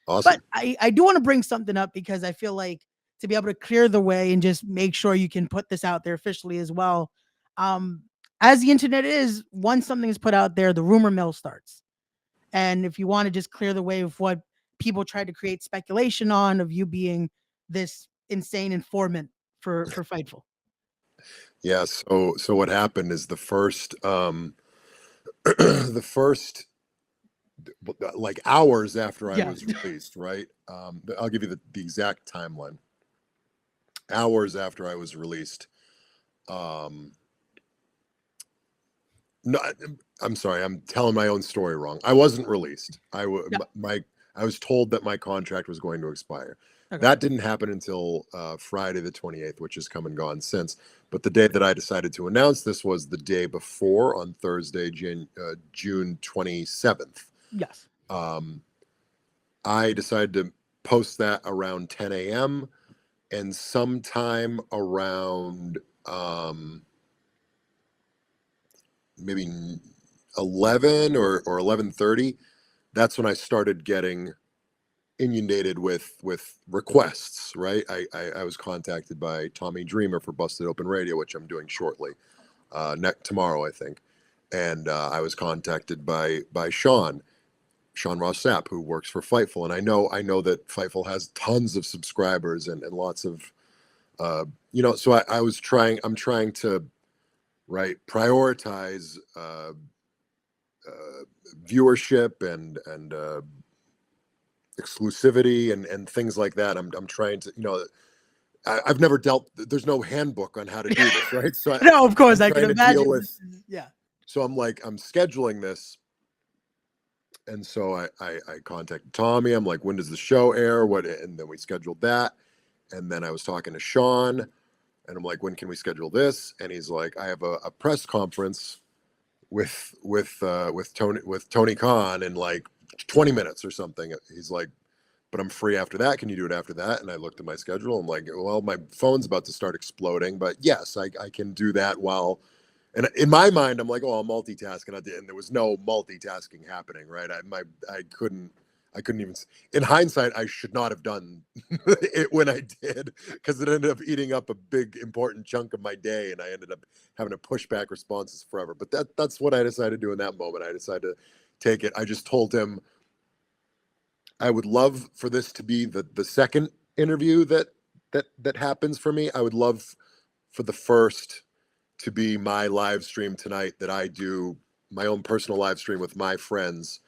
Awesome. But I do want to bring something up because I feel like to be able to clear the way and just make sure you can put this out there officially as well. Um, as the internet is, once something is put out there, the rumor mill starts. And if you want to just clear the way of what people tried to create speculation on of you being this insane informant for Fightful. Yeah. So what happened is the first, the first, like hours after I Yeah. was released, right? I'll give you the exact timeline. Hours after I was released, um, no, I'm sorry, I'm telling my own story wrong. I wasn't released. Yeah. I was told that my contract was going to expire. Okay. That didn't happen until Friday the 28th, which has come and gone since. But the day that I decided to announce this was the day before, on Thursday, June 27th. Yes. Um, I decided to post that around 10 a.m. and sometime around maybe 11 or 11:30, that's when I started getting inundated with requests, right? I was contacted by Tommy Dreamer for Busted Open Radio, which I'm doing shortly, tomorrow, I think. And I was contacted by Sean Ross Sapp, who works for Fightful. And I know that Fightful has tons of subscribers and lots of so I'm trying to, right, prioritize uh, viewership and exclusivity and things like that. I'm trying to, I've never dealt. There's no handbook on how to do this, right? So No, of course I'm I can trying to deal imagine. This with. is, yeah. So I'm scheduling this, and so I contacted Tommy. I'm like, when does the show air? What? And then we scheduled that, and then I was talking to Sean, and I'm like, when can we schedule this? And he's like, I have a press conference with Tony Khan in like 20 minutes or something. He's like, but I'm free after that. Can you do it after that? And I looked at my schedule. I'm like, well, my phone's about to start exploding, but yes, I can do that while. And in my mind, I'm like, oh, I'm multitasking. And there was no multitasking happening, right? I couldn't even. In hindsight, I should not have done it when I did, because it ended up eating up a big important chunk of my day, and I ended up having to push back responses forever. But that's what I decided to do in that moment. I decided to take it. I just told him I would love for this to be the second interview that happens for me. I would love for the first to be my live stream tonight, that I do my own personal live stream with my friends,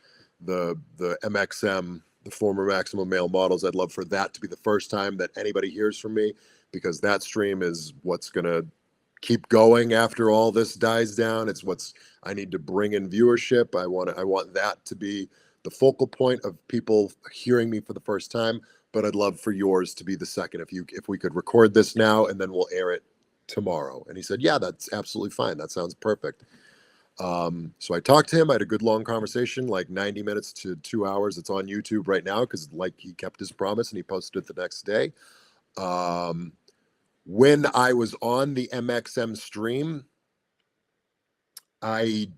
the MXM, the former Maximum Male Models. I'd love for that to be the first time that anybody hears from me, because that stream is what's gonna keep going after all this dies down. It's what's I need to bring in viewership. I want that to be the focal point of people hearing me for the first time. But I'd love for yours to be the second. If we could record this now and then we'll air it tomorrow. And he said, yeah, that's absolutely fine. That sounds perfect. So I talked to him. I had a good long conversation, like 90 minutes to 2 hours. It's on YouTube right now because, like, he kept his promise and he posted it the next day. When I was on the MXM stream, it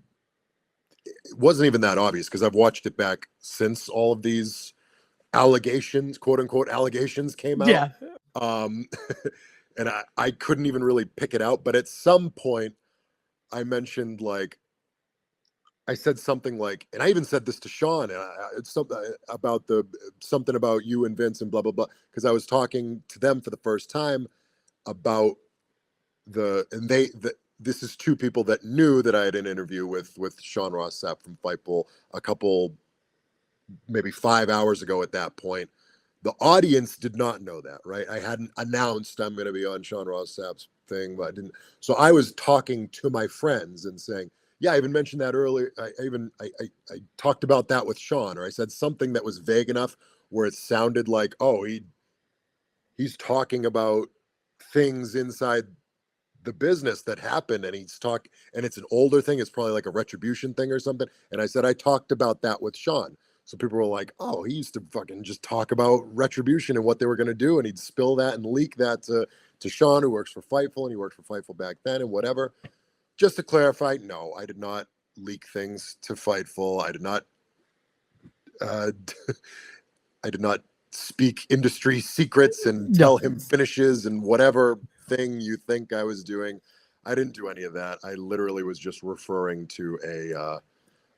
wasn't even that obvious because I've watched it back since all of these allegations, quote unquote, allegations came out. Yeah. Um, and I couldn't even really pick it out. But at some point, I mentioned, like, I said something like, and I even said this to Sean, and it's something about something about you and Vince and blah blah blah, because I was talking to them for the first time about this is two people that knew that I had an interview with Sean Ross Sapp from Fightful a couple, maybe 5 hours ago. At that point, the audience did not know that, right? I hadn't announced I'm going to be on Sean Ross Sapp's thing, but I didn't. So I was talking to my friends and saying, yeah, I even mentioned that earlier. I talked about that with Sean, or I said something that was vague enough where it sounded like, oh, he's talking about things inside the business that happened, and and it's an older thing. It's probably like a retribution thing or something. And I said I talked about that with Sean. So people were like, oh, he used to fucking just talk about retribution and what they were going to do, and he'd spill that and leak that to Sean, who works for Fightful, and he worked for Fightful back then and whatever. Just to clarify, no, I did not leak things to Fightful. I did not I did not speak industry secrets and No. tell him finishes and whatever thing you think I was doing. I didn't do any of that. I literally was just referring to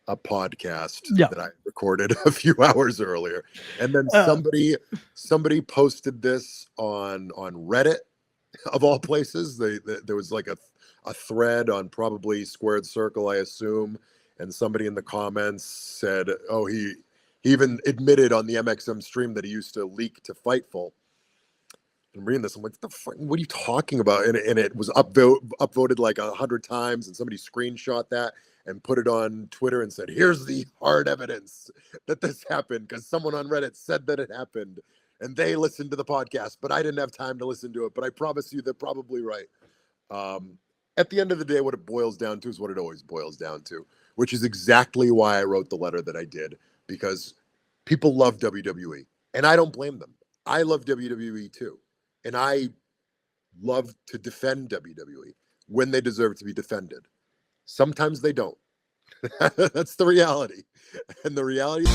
a podcast Yeah. that I recorded a few hours earlier. And then somebody posted this on Reddit, of all places. There was like a thread on probably Squared Circle, I assume, and somebody in the comments said, "Oh, he even admitted on the MXM stream that he used to leak to Fightful." I'm reading this. I'm like, what are you talking about? And it was upvoted like 100 times, and somebody screenshot that and put it on Twitter and said, "Here's the hard evidence that this happened because someone on Reddit said that it happened, and they listened to the podcast, but I didn't have time to listen to it. But I promise you, they're probably right." At the end of the day, what it boils down to is what it always boils down to, which is exactly why I wrote the letter that I did, because people love WWE, and I don't blame them. I love WWE too. And I love to defend WWE when they deserve to be defended. Sometimes they don't. That's the reality. And the reality